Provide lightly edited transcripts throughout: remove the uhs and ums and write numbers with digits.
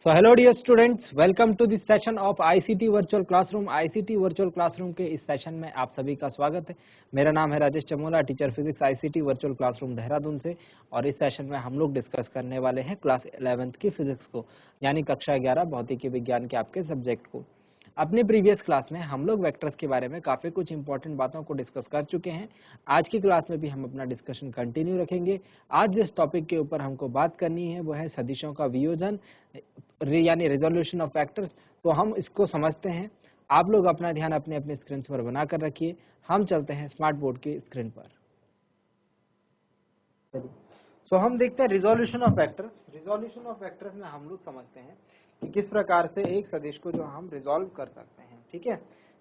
So hello dear students, welcome to this session of ICT Virtual Classroom। ICT Virtual Classroom के इस session में आप सभी का स्वागत है। मेरा नाम है Rajesh Chamola, teacher physics ICT virtual classroom Dehradun से। और इस सेशन में हम लोग डिस्कस करने वाले हैं क्लास 11th की फिजिक्स को, यानी कक्षा 11 भौतिकी विज्ञान के आपके सब्जेक्ट को। अपने प्रीवियस क्लास में हम लोग वेक्टर्स के बारे में काफ़ी कुछ इंपॉर्टेंट बातों को डिस्कस कर चुके हैं। आज की क्लास में भी हम अपना डिस्कशन कंटिन्यू रखेंगे। आज जिस टॉपिक के ऊपर हमको बात करनी है वो है सदिशों का वियोजन, यानी रिजोल्यूशन ऑफ वेक्टर्स। तो हम इसको समझते हैं। आप लोग अपना ध्यान अपने अपने स्क्रीन पर बनाकर रखिए। हम चलते हैं स्मार्ट बोर्ड की स्क्रीन पर। सो हम देखते हैं resolution of vectors. Resolution of vectors में हम लोग समझते हैं कि किस प्रकार से एक सदिश को जो हम रिजोल्व कर सकते हैं। ठीक है,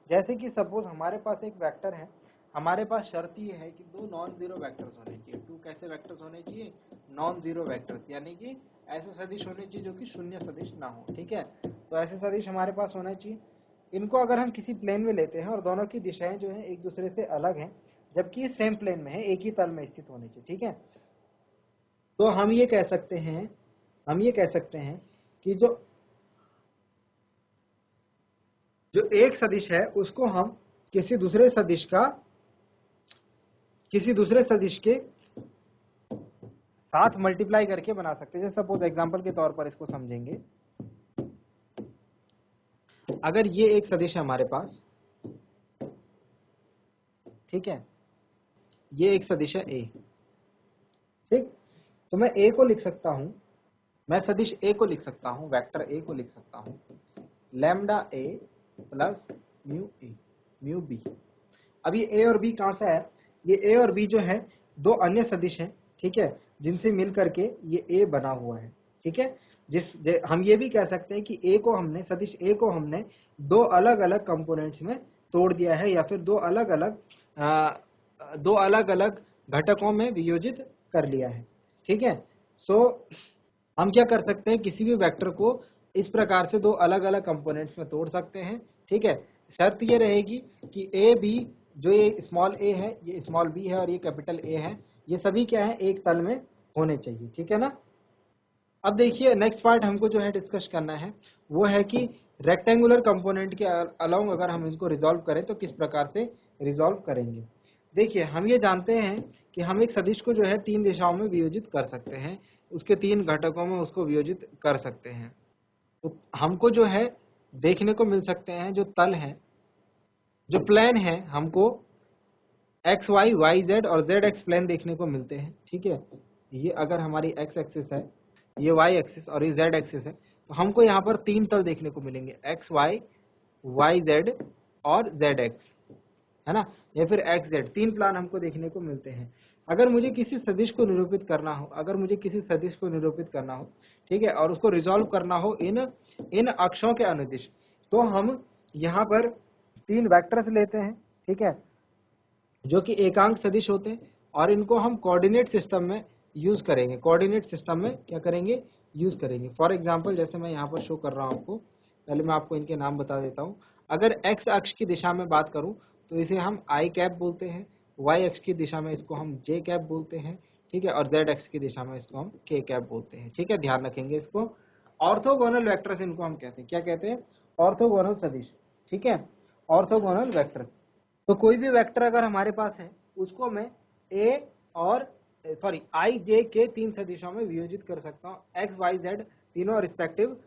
जैसे कि सपोज हमारे पास एक वेक्टर है, हमारे पास शर्त ये है कि दो नॉन जीरो वेक्टर्स होने चाहिए। टू कैसे वेक्टर्स होने चाहिए? नॉन जीरो वेक्टर्स, यानी कि ऐसे सदिश होने चाहिए जो कि शून्य सदिश ना हो। ठीक है, तो ऐसे सदिश हमारे पास होने चाहिए। इनको अगर हम किसी प्लेन में लेते हैं और दोनों की दिशाएं जो है एक दूसरे से अलग हैं, जबकि सेम प्लेन में है, एक ही तल में स्थित होनी चाहिए। ठीक है, तो हम ये कह सकते हैं कि जो एक सदिश है उसको हम किसी दूसरे सदिश के साथ मल्टीप्लाई करके बना सकते हैं। जैसे सपोज एग्जांपल के तौर पर इसको समझेंगे। अगर ये एक सदिश है हमारे पास, ठीक है, ये एक सदिश है ए। ठीक, तो मैं ए को लिख सकता हूं, मैं सदिश ए को लिख सकता हूं, वेक्टर ए को लिख सकता हूं लैम्डा ए प्लस म्यू बी। अब ये ए और बी कहां से है? ये ए और बी जो है दो अन्य सदिश हैं, ठीक है, जिनसे मिल करके ये ए बना हुआ है। ठीक है, हम ये भी कह सकते हैं कि सदिश ए को हमने दो अलग अलग कंपोनेंट्स में तोड़ दिया है, या फिर दो अलग अलग घटकों में वियोजित कर लिया है। ठीक है, सो हम क्या कर सकते हैं, किसी भी वेक्टर को इस प्रकार से दो अलग अलग कंपोनेंट्स में तोड़ सकते हैं। ठीक है, शर्त ये रहेगी कि ए बी, जो ये स्मॉल ए है, ये स्मॉल बी है और ये कैपिटल ए है, ये सभी क्या है, एक तल में होने चाहिए। ठीक है ना। अब देखिए नेक्स्ट पार्ट हमको जो है डिस्कस करना है वो है कि रेक्टेंगुलर कंपोनेंट के अलोंग अगर हम इसको रिजॉल्व करें तो किस प्रकार से रिजॉल्व करेंगे। देखिए हम ये जानते हैं कि हम एक सदिश को जो है तीन दिशाओं में वियोजित कर सकते हैं, उसके तीन घटकों में उसको वियोजित कर सकते हैं। तो हमको जो है देखने को मिल सकते हैं जो तल है, जो प्लेन है, हमको एक्स वाई, वाई जेड और जेड एक्स प्लेन देखने को मिलते हैं। ठीक है, ये अगर हमारी एक्स एक्सिस है, ये वाई एक्सिस और ये जेड एक्सिस है, तो हमको यहाँ पर तीन तल देखने को मिलेंगे, एक्स वाई, वाई जेड और जेड एक्स, है ना, या फिर एक्स जेड। तीन प्लान हमको देखने को मिलते हैं। अगर मुझे किसी सदिश को निरूपित करना हो, ठीक है, और उसको रिजॉल्व करना हो इन अक्षों के अनुदिश, तो हम यहाँ पर तीन वेक्टर्स लेते हैं, ठीक है, जो कि एकांक सदिश होते हैं, और इनको हम कोऑर्डिनेट सिस्टम में यूज करेंगे। कोऑर्डिनेट सिस्टम में क्या करेंगे, यूज करेंगे। फॉर एग्जांपल जैसे मैं यहाँ पर शो कर रहा हूँ आपको, पहले मैं आपको इनके नाम बता देता हूँ। अगर एक्स अक्ष की दिशा में बात करूँ तो इसे हम आई कैप बोलते हैं, वाई अक्ष की दिशा में इसको हम जे कैप बोलते हैं, ठीक है, और जेड अक्ष की दिशा में इसको हम के कैप बोलते हैं। ठीक है, ध्यान रखेंगे इसको। ऑर्थोगोनल वेक्टर्स इनको हम कहते हैं, क्या कहते हैं, ऑर्थोगोनल सदिश। ठीक है, ऑर्थोगोनल वेक्टर। तो कोई भी वेक्टर अगर हमारे पास है उसको मैं आई जे के तीन सदिशों में वियोजित कर सकता हूँ। एक्स वाई जेड तीनों रिस्पेक्टिव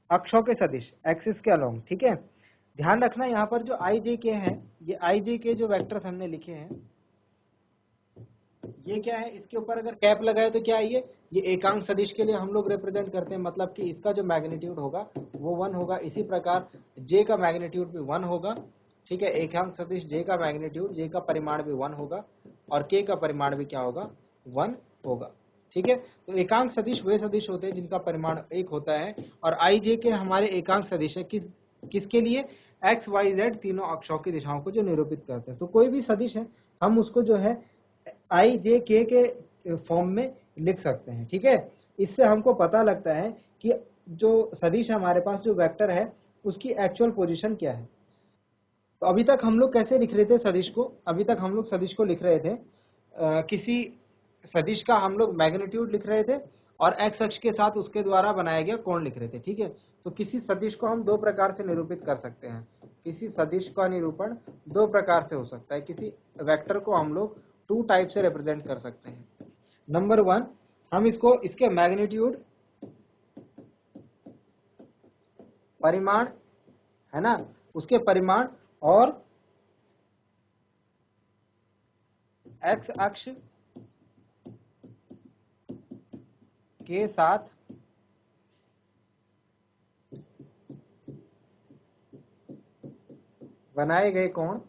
अक्षों के सदिश, एक्सिस के अलोंग। ठीक है, ध्यान रखना यहाँ पर जो आई जे के है, ये आई जे के जो वेक्टर्स हमने लिखे हैं, ये क्या है, इसके ऊपर अगर कैप लगाए तो क्या है, ये एकांक सदिश के लिए हम लोग रिप्रेजेंट करते हैं, मतलब कि इसका जो मैग्नीट्यूड होगा वो 1 होगा। इसी प्रकार जे का मैग्नीट्यूड भी 1 होगा। ठीक है, एकांक सदिश जे का मैग्नीट्यूड, जे का परिमाण भी 1 होगा और के का परिमाण भी क्या होगा, 1 होगा। ठीक है, तो एकांक सदिश वे सदिश होते हैं जिनका परिमाण 1 होता है, और आई जे के हमारे एकांक सदिश है किसके लिए, एक्स वाई जेड तीनों अक्षों की दिशाओं को जो निरूपित करते हैं। तो कोई भी सदिश है हम उसको जो है आई जे के फॉर्म में लिख सकते हैं। ठीक है, इससे हमको पता लगता है कि जो सदिश हमारे पास, जो वेक्टर है, उसकी एक्चुअल पोजीशन क्या है। तो अभी तक हम लोग कैसे लिख रहे थे सदिश को, अभी तक हम लोग सदिश को लिख रहे थे किसी सदिश का हम लोग मैग्नीट्यूड लिख रहे थे और एक्स अक्ष के साथ उसके द्वारा बनाया गया कोण लिख रहे थे। ठीक है, तो किसी सदिश को हम दो प्रकार से निरूपित कर सकते हैं। किसी सदिश का निरूपण दो प्रकार से हो सकता है। किसी वेक्टर को हम लोग टू टाइप से रिप्रेजेंट कर सकते हैं। नंबर वन, हम इसको इसके मैग्नीट्यूड, परिमाण, है ना, उसके परिमाण और एक्स अक्ष के साथ बनाए गए कोण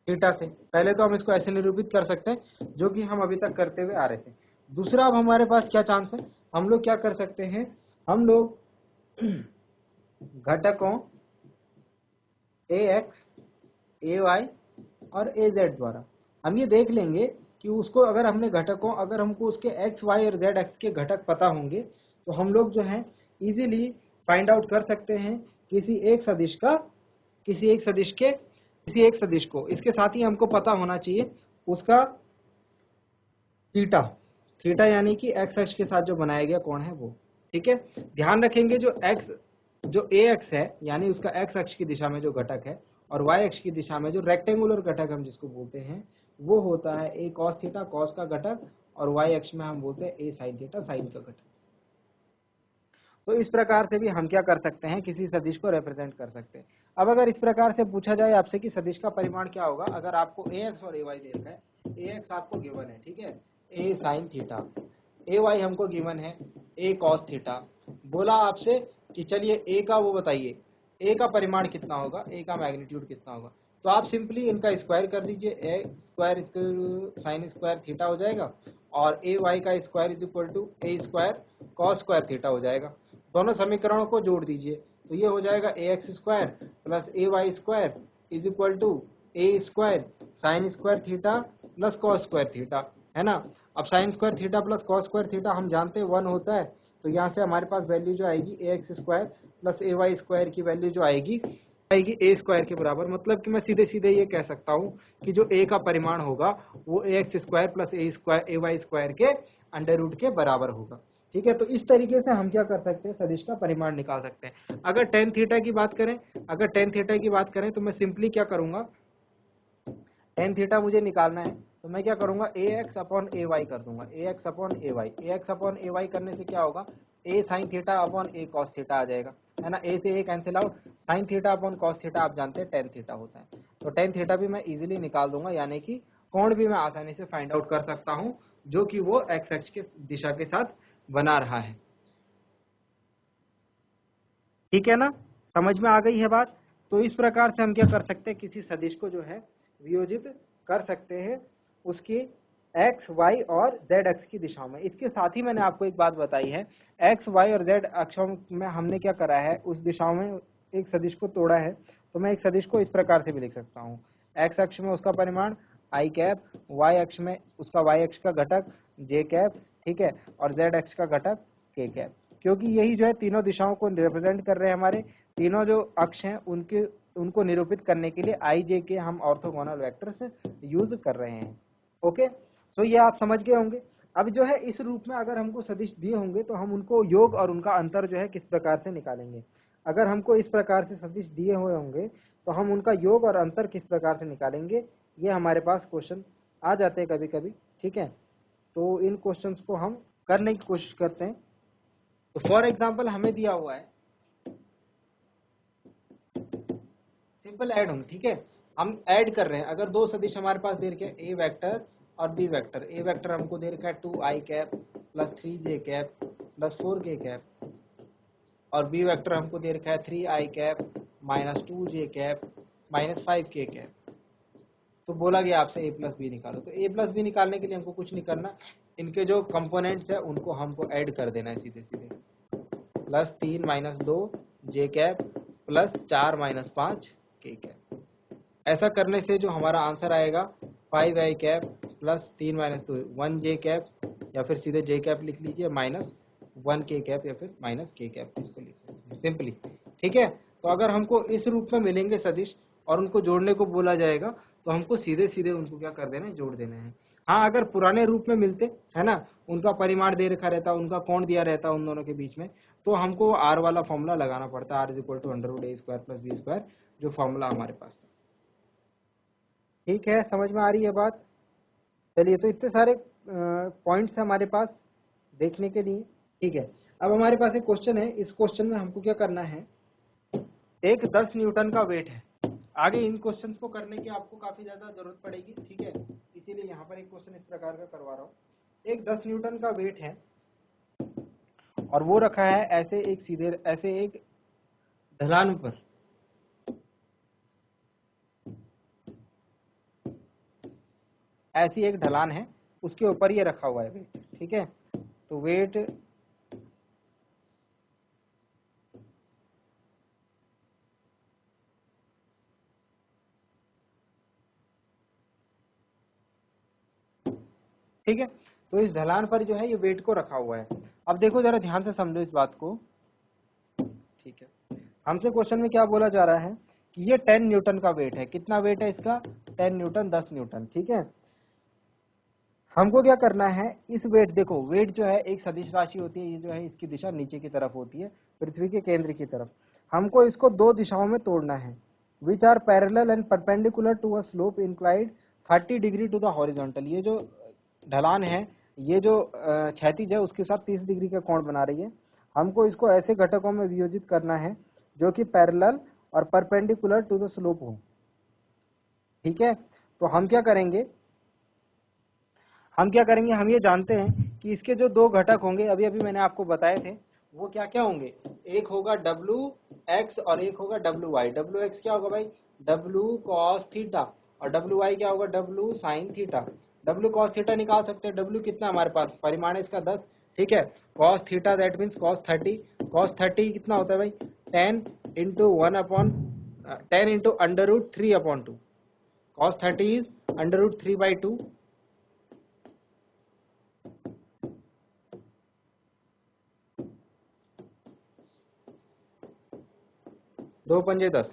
थीटा से, पहले तो हम इसको ऐसे निरूपित कर सकते हैं जो कि हम अभी तक करते हुए आ रहे थे। दूसरा, अब हमारे पास क्या चांस है, हम लोग क्या कर सकते हैं, हम लोग घटकों ax, ay और az द्वारा हम ये देख लेंगे कि उसको अगर हमने घटकों, अगर हमको उसके x, y और z अक्ष के घटक पता होंगे तो हम लोग जो है इजीली फाइंड आउट कर सकते हैं किसी एक सदिश को। इसके साथ ही हमको पता होना चाहिए उसका थीटा यानी कि x अक्ष के साथ जो बनाया गया कोण है वो। ठीक है, ध्यान रखेंगे जो ax है यानी उसका x अक्ष की दिशा में जो घटक है और y अक्ष की दिशा में जो रेक्टेंगुलर घटक हम जिसको बोलते हैं वो होता है a cos थीटा, cos का घटक, और y अक्ष में हम बोलते हैं a sin थीटा, sin का घटक। तो इस प्रकार से भी हम क्या कर सकते हैं, किसी सदिश को रिप्रेजेंट कर सकते हैं। अब अगर इस प्रकार से पूछा जाए आपसे कि सदिश का परिमाण क्या होगा, अगर आपको ax और ay दे रखा है, ax आपको गिवन है, ठीक है, a sin थीटा, ay हमको गिवन है a cos थीटा, बोला आपसे कि चलिए a का वो बताइए, a का परिमाण कितना होगा, a का मैग्नीट्यूड कितना होगा, तो आप सिंपली इनका स्क्वायर कर दीजिए, a square sine square theta हो जाएगा और a y का square is equal to a square cos square theta हो जाएगा। दोनों समीकरणों को जोड़ दीजिए तो ये हो जाएगा ax square plus ay square is equal to a square sine square theta plus cos square theta, है ना। अब sine square theta plus cos square theta हम जानते हैं 1 होता है, तो यहाँ से हमारे पास वैल्यू जो आएगी ax square plus ay square की वैल्यू जो आएगी a स्क्वायर के बराबर। मतलब कि मैं सीधे सीधे ये कह सकता हूँ कि जो a का परिमाण होगा वो ax square plus ay square के अंडर रूट के बराबर होगा। ठीक है, तो इस तरीके से हम क्या कर सकते हैं, सदिश का परिमाण निकाल सकते हैं। अगर tan थीटा की बात करें तो मैं सिंपली क्या करूंगा, tan थीटा मुझे निकालना है तो मैं क्या करूंगा, ax अपॉन ay कर दूंगा, ax अपॉन ay करने से क्या होगा, a sin theta upon a cos theta आ जाएगा, है ना। a से a cancel out, sin theta upon cos theta आप जानते हैं tan थीटा होता है, तो tan थीटा भी मैं इजीली निकाल दूंगा, यानी कि कोण भी मैं आसानी से फाइंड आउट कर सकता हूं जो कि वो x अक्ष के दिशा के साथ बना रहा है। ठीक है ना, समझ में आ गई है बात। तो इस प्रकार से हम क्या कर सकते हैं, किसी सदिश को जो है वियोजित कर सकते हैं उसकी x, y और z अक्ष की दिशाओं में। इसके साथ ही मैंने आपको एक बात बताई है, x, y और z अक्षों में हमने क्या करा है, उस दिशाओं में एक सदिश को तोड़ा है। तो मैं एक सदिश को इस प्रकार से भी लिख सकता हूँ, x अक्ष में उसका परिमाण i कैप, y अक्ष में उसका y अक्ष का घटक j कैप, ठीक है, और z अक्ष का घटक k कैप, क्योंकि यही जो है तीनों दिशाओं को रिप्रेजेंट कर रहे हैं। हमारे तीनों जो अक्ष हैं उनको निरूपित करने के लिए i j के हम ऑर्थोगोनल वेक्टर्स यूज कर रहे हैं। ओके, सो ये आप समझ गए होंगे। अब जो है इस रूप में अगर हमको सदिश दिए होंगे तो हम उनको योग और उनका अंतर जो है किस प्रकार से निकालेंगे। अगर हमको इस प्रकार से सदिश दिए हुए होंगे तो हम उनका योग और अंतर किस प्रकार से निकालेंगे, ये हमारे पास क्वेश्चन आ जाते हैं कभी कभी। ठीक है, तो इन क्वेश्चंस को हम करने की कोशिश करते हैं। तो फॉर एग्जाम्पल हमें दिया हुआ है सिंपल ऐड होंगे, ठीक है, हम ऐड कर रहे हैं। अगर दो सदिश हमारे पास दे रखे ए वेक्टर और बी वेक्टर, ए वेक्टर हमको दे रखा है 2i cap plus 3j cap plus 4k cap, और बी वेक्टर हमको दे रखा है 3i cap minus 2j cap minus 5k cap. तो बोला गया आपसे a प्लस बी निकालो, तो a प्लस बी निकालने के लिए हमको कुछ नहीं करना, इनके जो कंपोनेंट्स है उनको हमको ऐड कर देना है सीधे सीधे, plus 3 minus 2 j cap plus 4 minus 5 k cap. ऐसा करने से जो हमारा आंसर आएगा 5i cap plus 3 minus 2 1j cap, या फिर सीधे j कैप लिख लीजिए माइनस 1k कैप, या फिर माइनस k कैप, इसको लिख सकते हैं सिंपली। ठीक है, तो अगर हमको इस रूप में मिलेंगे सदिश और उनको जोड़ने को बोला जाएगा तो हमको सीधे सीधे उनको क्या कर देना है, जोड़ देना है। हाँ, अगर पुराने रूप में मिलते, है ना, उनका परिमाण दे रखा रहता, उनका कोण दिया रहता उन दोनों के बीच में, तो हमको आर वाला फॉर्मूला लगाना पड़ता, are is equal to √a² + b², जो फॉर्मूला हमारे पास था। ठीक है, समझ में आ रही है बात? चलिए, तो इतने सारे पॉइंट्स हैं हमारे पास देखने के लिए। ठीक है, अब हमारे पास एक क्वेश्चन है, इस क्वेश्चन में हमको क्या करना है, एक 10 न्यूटन का वेट है। आगे इन क्वेश्चंस को करने की आपको काफी ज्यादा जरूरत पड़ेगी, ठीक है, इसीलिए यहाँ पर एक क्वेश्चन इस प्रकार का करवा रहा हूँ। एक 10 न्यूटन का वेट है और वो रखा है ऐसे एक सीधे, ऐसे एक ढलान पर, ऐसी एक ढलान है, उसके ऊपर ये रखा हुआ है वेट। ठीक है, तो वेट ठीक है, तो इस ढलान पर जो है ये वेट को रखा हुआ है। अब देखो जरा ध्यान से समझो इस बात को। ठीक है, हमसे क्वेश्चन में क्या बोला जा रहा है कि ये 10 न्यूटन का वेट है। कितना वेट है इसका? 10 न्यूटन, 10 न्यूटन। ठीक है, हमको क्या करना है, इस वेट, देखो वेट जो है एक सदिश राशि होती है, ये जो है इसकी दिशा नीचे की तरफ होती है, पृथ्वी के केंद्र की तरफ। हमको इसको दो दिशाओं में तोड़ना है, which are parallel and perpendicular to a slope inclined 30 degree to the horizontal. ये जो ढलान है, ये जो क्षैतिज है, उसके साथ 30 डिग्री का कोण बना रही है। हमको इसको ऐसे घटकों में वियोजित करना है जो कि पैरेलल और परपेंडिकुलर टू द स्लोप हो। ठीक है, तो हम क्या करेंगे, हम ये जानते हैं कि इसके जो दो घटक होंगे, अभी अभी मैंने आपको बताए थे, वो क्या क्या होंगे, एक होगा WX और एक होगा WY। WX क्या होगा भाई? W cos थीटा, और WY क्या होगा? W sin theta. W cos theta निकाल सकते हैं, W कितना हमारे पास, परिमाण है इसका 10। ठीक है, cos theta that means cos 30। cos 30 कितना होता है भाई? 10 इंटू 10 इंटू √3/2। cos 30 is √3/2। 2 पंजे 10,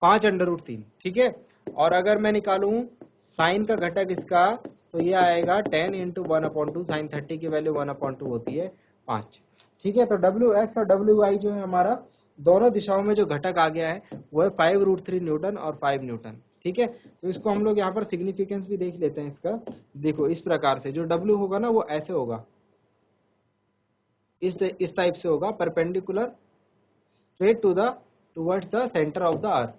5√3। ठीक है, और अगर मैं निकालूं साइन का घटक इसका, तो ये आएगा 10 इंटू 1/2। साइन 30 की वैल्यू 1/2 होती है 5। ठीक है, तो WX और WY जो है हमारा, दोनों दिशाओं में जो घटक आ गया है वो है 5√3 न्यूटन और 5 न्यूटन। ठीक है, तो इसको हम लोग यहाँ पर सिग्निफिकेंस भी देख लेते हैं इसका। देखो इस प्रकार से जो W होगा ना, वो ऐसे होगा, इस टाइप से होगा, perpendicular straight towards the centre of the earth.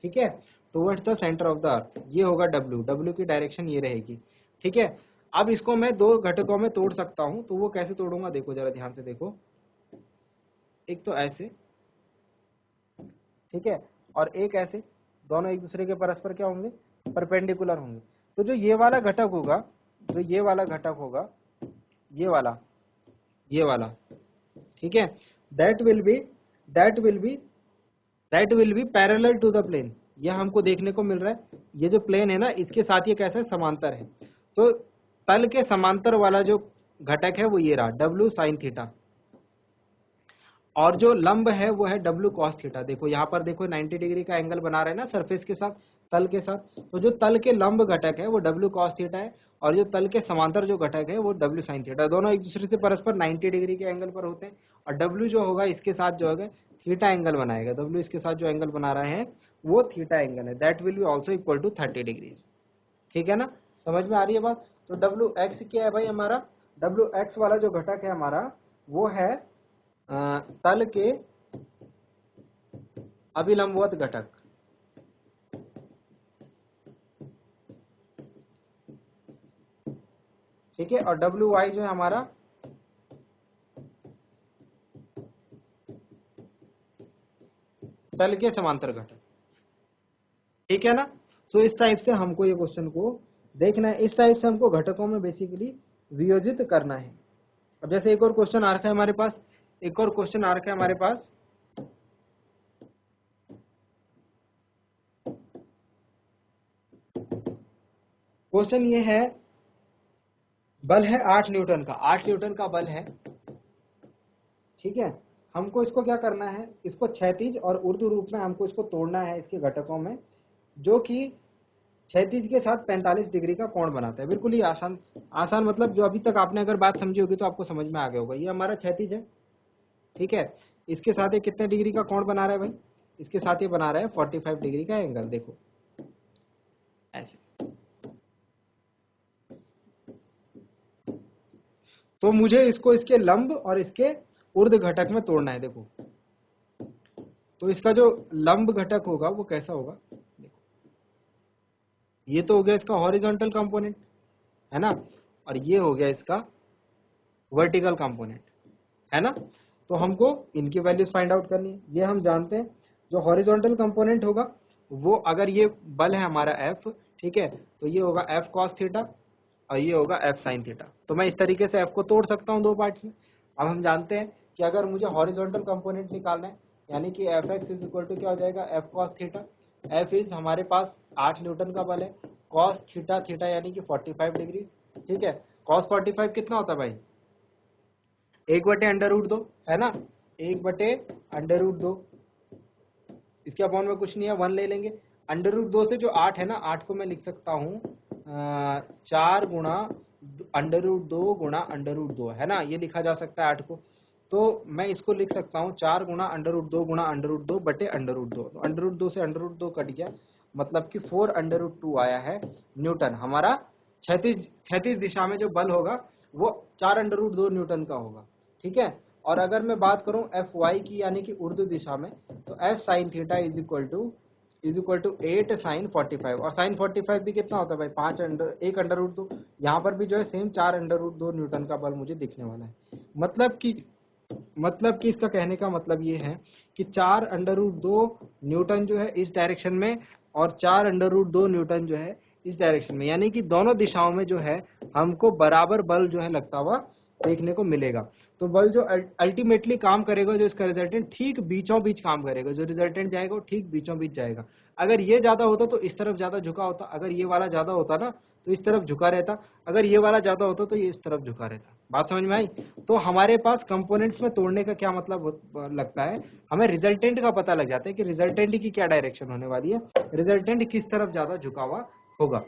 ठीक है, towards the centre of the earth, ये होगा W की डायरेक्शन ये रहेगी। ठीक है, अब इसको मैं दो घटकों में तोड़ सकता हूं, तो वो कैसे तोड़ूंगा, देखो जरा ध्यान से देखो। एक तो ऐसे, ठीक है, और एक ऐसे, दोनों एक दूसरे के परस्पर क्या होंगे? परपेंडिकुलर होंगे। तो जो ये वाला घटक होगा, जो ये वाला घटक होगा, ये वाला, ठीक है, that will be that will be that will be parallel to the plane. यह हमको देखने को मिल रहा है, ये जो प्लेन है ना, इसके साथ ये कैसा है? समांतर है। तो तल के समांतर वाला जो घटक है वो ये रहा, W sin थीटा, और जो लंब है वो है W cos थीटा। देखो यहाँ पर देखो 90 डिग्री का एंगल बना रहे हैं ना सरफेस के साथ, तल के साथ। तो जो तल के लंब घटक है वो W cos थीटा है, और जो तल के समांतर जो घटक है वो W sin थीटा। दोनों एक दूसरे से परस्पर 90 डिग्री के एंगल पर होते हैं, और W जो होगा इसके साथ जो होगा थीटा एंगल बनाएगा। W इसके साथ जो एंगल बना रहे हैं वो थीटा एंगल है, that will be also equal to 30 degree. ठीक है ना, समझ में आ रही है बात? तो WX क्या है भाई हमारा? WX वाला जो घटक है हमारा, वो है तल के अभिलंबवत घटक। ठीक है, और WY जो है हमारा तल के समांतर घटक। ठीक है ना, तो इस टाइप से हमको ये क्वेश्चन को देखना है, इस टाइप से हमको घटकों में बेसिकली वियोजित करना है। अब जैसे एक और क्वेश्चन आ रखा है हमारे पास, क्वेश्चन ये है, बल है 8 न्यूटन का, 8 न्यूटन का बल है। ठीक है, हमको इसको क्या करना है, इसको क्षैतिज और ऊर्ध्व रूप में हमको इसको तोड़ना है इसके घटकों में, जो कि क्षैतिज के साथ 45 डिग्री का कोण बनाता है। बिल्कुल ही आसान आसान, मतलब जो अभी तक आपने अगर बात समझी होगी तो आपको समझ में आ गया होगा। ये हमारा क्षैतिज है, ठीक है। इसके साथ ये कितने डिग्री का कोण बना रहा है भाई? इसके साथ ये बना रहा है 45 डिग्री का एंगल। देखो ऐसे। तो मुझे इसको इसके लंब और इसके ऊर्ध्व घटक में तोड़ना है। देखो, तो इसका जो लंब घटक होगा वो कैसा होगा? देखो, ये तो हो गया इसका हॉरिजॉन्टल कंपोनेंट, है ना, और ये हो गया इसका वर्टिकल कंपोनेंट, है ना। तो हमको इनकी वैल्यूज फाइंड आउट करनी है। ये हम जानते हैं, जो हॉरिजॉन्टल कंपोनेंट होगा वो, अगर ये बल है हमारा F, ठीक है, तो ये होगा F cos थीटा और ये होगा F sin थीटा। तो मैं इस तरीके से F को तोड़ सकता हूँ दो पार्ट्स में। अब हम जानते हैं कि अगर मुझे हॉरिजॉन्टल कंपोनेंट निकालना है, यानी कि Fx इज इक्वल टू क्या हो जाएगा? F cos theta. F is हमारे पास 8 न्यूटन का बल है, cos थीटा, थीटा यानी कि 45 डिग्री, ठीक है। cos 45 कितना होता है भाई? 1/√2, है ना, 1/√2। इसके अपॉन में कुछ नहीं है, 1 ले लेंगे। √2 से जो 8 है ना, 8 को मैं लिख सकता हूँ 4 गुणा √2 गुणा √2, है ना, ये लिखा जा सकता है 8 को। तो मैं इसको लिख सकता हूँ 4 गुणा √2 गुणा √2 बटे √2। तो √2 से √2 कट गया, मतलब कि 4 √2 आया है न्यूटन। हमारा क्षैतिज दिशा में जो बल होगा वो 4 √2 न्यूटन का होगा, ठीक है। और अगर मैं बात करूं Fy की, यानी कि ऊर्ध्व दिशा में, तो F sin theta is equal to 8 sin 45। और sin 45 भी कितना होता है भाई? 1 √2। यहाँ पर भी जो है सेम 4 √2 न्यूटन का बल मुझे दिखने वाला है। मतलब कि इसका कहने का मतलब ये है कि 4 √2 न्यूटन जो है इस डायरेक्शन में, और 4 √2 न्यूटन जो है इस डायरेक्शन में, यानी कि दोनों दिशाओं में जो है हमको बराबर बल जो है लगता हुआ देखने को मिलेगा। तो बल जो अल्टीमेटली काम करेगा, जो इसका रिजल्टेंट ठीक बीचों बीच काम करेगा, जो रिजल्टेंट जाएगा वो ठीक बीचों बीच जाएगा। अगर ये ज्यादा होता तो इस तरफ ज्यादा झुका होता, अगर ये वाला ज्यादा होता ना तो इस तरफ झुका रहता, अगर ये वाला ज्यादा होता तो ये इस तरफ झुका रहता। बात समझ में आई? तो हमारे पास कंपोनेंट्स में तोड़ने का क्या मतलब लगता है, हमें रिजल्टेंट का पता लग जाता है कि रिजल्टेंट की क्या डायरेक्शन होने वाली है, रिजल्टेंट किस तरफ ज्यादा झुका हुआ होगा,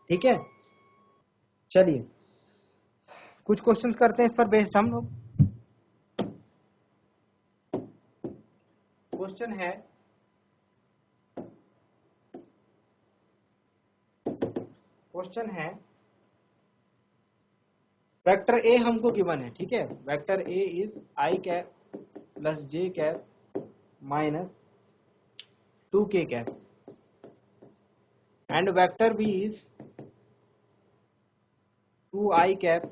ठीक है। चलिए कुछ क्वेश्चंस करते हैं इस पर बेस्ड हम लोग। क्वेश्चन है, वेक्टर ए हमको गिवन है, ठीक है। Vector A is i cap plus j cap minus 2k cap, and vector B is 2i cap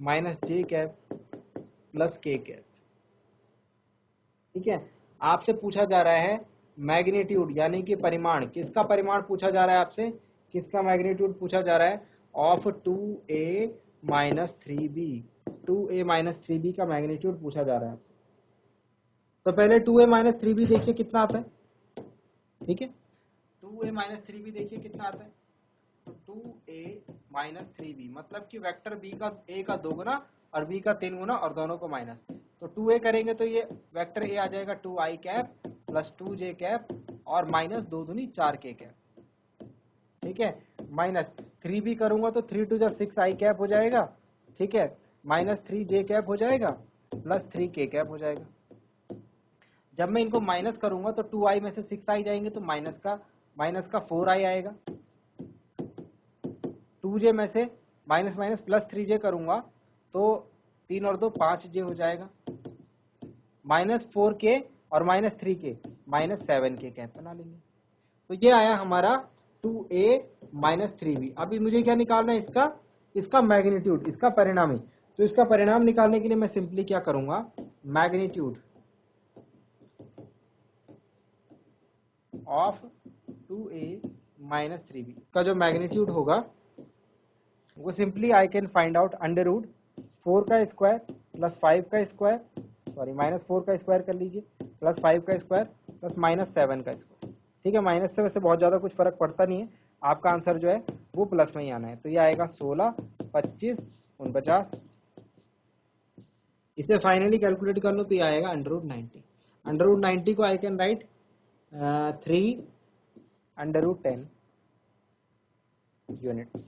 minus j cap plus k cap, ठीक है। आपसे पूछा जा रहा है मैग्नीट्यूड, यानी कि परिमाण। किसका परिमाण पूछा जा रहा है आपसे? किसका मैग्नीट्यूड पूछा जा रहा है? Of 2a minus 3b, 2a minus 3b का मैग्नीट्यूड पूछा जा रहा है आपसे। तो पहले 2a माइनस 3b देखिए कितना आता है, ठीक है। 2a माइनस 3b देखिए कितना आता है। तो 2a माइनस 3b मतलब कि वेक्टर b का a का 2 गुना और b का 3 गुना और दोनों को माइनस। तो 2a करेंगे तो ये वेक्टर a आ जाएगा 2i cap plus 2j cap और माइनस 2 दूनी 4k कैप, ठीक है। माइनस 3b करूंगा तो 3 टू 6i कैप हो जाएगा, ठीक है, माइनस 3j कैप हो जाएगा प्लस 3k कैप हो जाएगा। जब मैं इनको माइनस करूंगा तो 2i में से 6i जाएंगे तो माइनस का 4i आएगा। 2j में से माइनस माइनस प्लस 3j करूंगा तो 3 और 2 5j हो जाएगा, माइनस 4k और minus 3k minus 7k cap बना लेंगे। तो ये आया हमारा 2a माइनस 3b। अभी मुझे क्या निकालना है? इसका मैग्नीट्यूड, इसका परिणामी। तो इसका परिणाम निकालने के लिए मैं सिंपली क्या करूंगा, magnitude of 2a minus 3b का जो मैग्नीट्यूड होगा वो simply I can find out √4 का स्क्वायर प्लस 5 का स्क्वायर, सॉरी माइनस 4 का स्क्वायर कर लीजिए प्लस 5 का स्क्वायर प्लस माइनस 7 का स्क्वायर, ठीक है। माइनस से वैसे बहुत ज़्यादा कुछ फर्क पड़ता नहीं है, आपका आंसर जो है वो प्लस में ही आना है। तो ये आएगा 16, 25, 49। इसे फाइनली कैलकुलेट कर लो तो ये आएगा √90। √90 को आई कैन राइट 3 √10 यूनिट्स।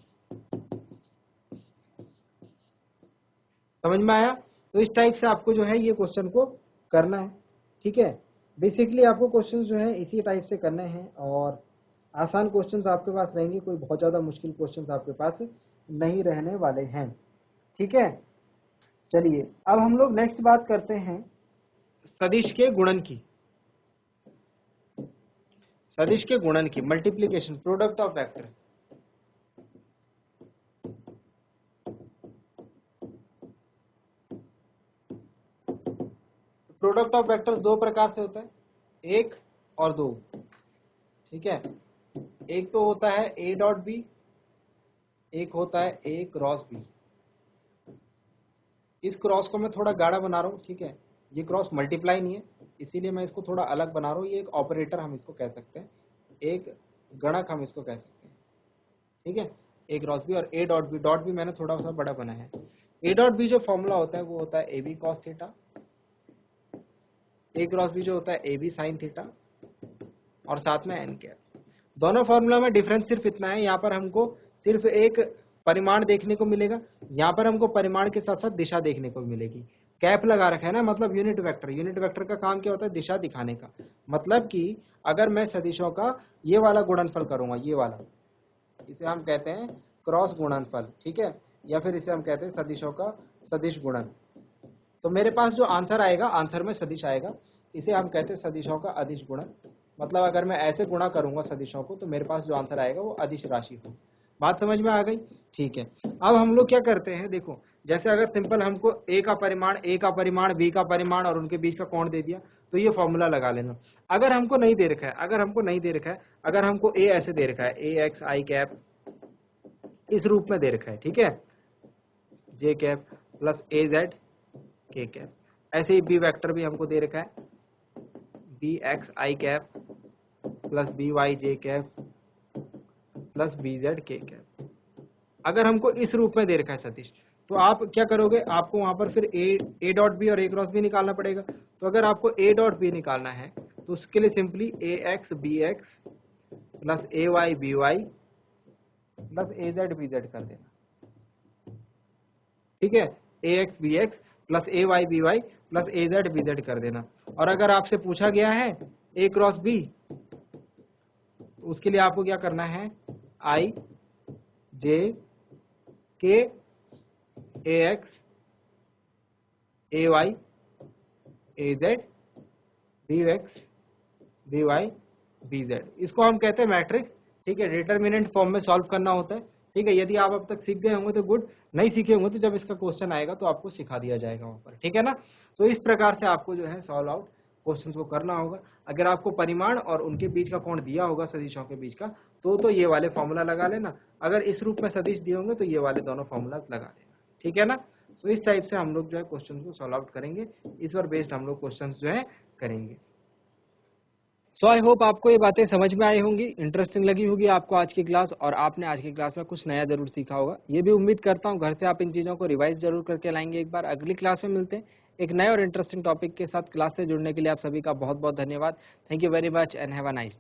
समझ में आया? तो इस टाइप से आपको जो है ये क्वेश्चन को करना है, ठीक है। बेसिकली आपको क्वेश्चन जो है इसी टाइप से करने हैं और आसान क्वेश्चंस आपके पास रहेंगे, कोई बहुत ज़्यादा मुश्किल क्वेश्चंस आपके पास नहीं रहने वाले हैं, ठीक है। चलिए अब हम लोग नेक्स्ट बात करते हैं सदिश के गुणन की। सदिश के गुणन की, multiplication, product of vector. Product of vectors दो प्रकार से होता है, एक और दो, ठीक है। एक तो होता है A डॉट बी, एक होता है A क्रॉस बी। इस क्रॉस को मैं थोड़ा गाढ़ा बना रहा हूँ, ठीक है। ये क्रॉस मल्टीप्लाई नहीं है, इसीलिए मैं इसको थोड़ा अलग बना रहा हूँ। ये एक ऑपरेटर हम इसको कह सकते हैं, एक गणक हम इसको कह सकते हैं, ठीक है। A क्रॉस बी और A dot B. Dot B मैंने थोड़ा सा बड़ा बनाया है। A डॉट बी जो फॉर्मूला होता है वो होता है AB cos theta. A cross B जो होता है AB साइन थीटा और साथ में n कैप। दोनों फॉर्मूला में डिफरेंस सिर्फ इतना है, यहाँ पर हमको सिर्फ एक परिमाण देखने को मिलेगा, यहाँ पर हमको परिमाण के साथ साथ दिशा देखने को मिलेगी। कैप लगा रखा है ना, मतलब यूनिट वेक्टर। यूनिट वेक्टर का काम क्या होता है? दिशा दिखाने का। मतलब कि अगर मैं सदिशों का ये वाला गुणनफल करूंगा, ये वाला, इसे हम कहते हैं क्रॉस गुणनफल, ठीक है, या फिर इसे हम कहते हैं सदिशों का सदिश गुणन। तो मेरे पास जो आंसर आएगा, आंसर में सदिश आएगा, इसे हम कहते हैं सदिशों का अदिश गुणन। मतलब अगर मैं ऐसे गुणा करूंगा सदिशों को तो मेरे पास जो आंसर आएगा वो अदिश राशि हो। बात समझ में आ गई? ठीक है। अब हम लोग क्या करते हैं, देखो, जैसे अगर सिंपल हमको A का परिमाण B का परिमाण और उनके बीच का कोण दे दिया तो ये फॉर्मूला लगा लेना। अगर हमको नहीं दे रखा है, अगर हमको A ऐसे दे रखा है, AX I कैप इस रूप में दे रखा है, ठीक है, J cap plus AZ K cap. ऐसे ही B वेक्टर भी हमको दे रखा है, BX I cap plus BY J cap plus BZ K cap. अगर हमको इस रूप में दे रखा है सदिश, तो आप क्या करोगे? आपको वहां पर फिर A डॉट बी और A क्रॉस बी निकालना पड़ेगा। तो अगर आपको A डॉट बी निकालना है तो उसके लिए simply AX BX plus AY BY plus AZ BZ कर देना, ठीक है। AX BX plus AY BY plus AZ BZ कर देना। और अगर आपसे पूछा गया है A क्रॉस B, तो उसके लिए आपको क्या करना है? I J K AX AY AZ BX BY BZ, इसको हम कहते हैं मैट्रिक्स, ठीक है। डिटर्मिनेंट फॉर्म में सॉल्व करना होता है, ठीक है। यदि आप अब तक सीख गए होंगे तो गुड, नहीं सीखे होंगे तो जब इसका क्वेश्चन आएगा तो आपको सिखा दिया जाएगा वहां पर, ठीक है ना। तो इस प्रकार से आपको जो है सॉल्व आउट क्वेश्चन को करना होगा। अगर आपको परिमाण और उनके बीच का कोण दिया होगा, सदिशों के बीच का, तो ये वाले फॉर्मूला लगा लेना। अगर इस रूप में सदिश दिए होंगे तो ये वाले दोनों फॉर्मूला लगा लेना, ठीक है ना। तो इस टाइप से हम लोग जो है क्वेश्चन को सॉल्व आउट करेंगे, इस पर बेस्ड हम लोग क्वेश्चन जो है करेंगे। सो आई होप आपको ये बातें समझ में आई होंगी, इंटरेस्टिंग लगी होगी आपको आज की क्लास, और आपने आज की क्लास में कुछ नया जरूर सीखा होगा। ये भी उम्मीद करता हूँ घर से आप इन चीज़ों को रिवाइज जरूर करके लाएंगे। एक बार अगली क्लास में मिलते हैं एक नए और इंटरेस्टिंग टॉपिक के साथ। क्लास से जुड़ने के लिए आप सभी का बहुत बहुत धन्यवाद। Thank you very much and have a nice day.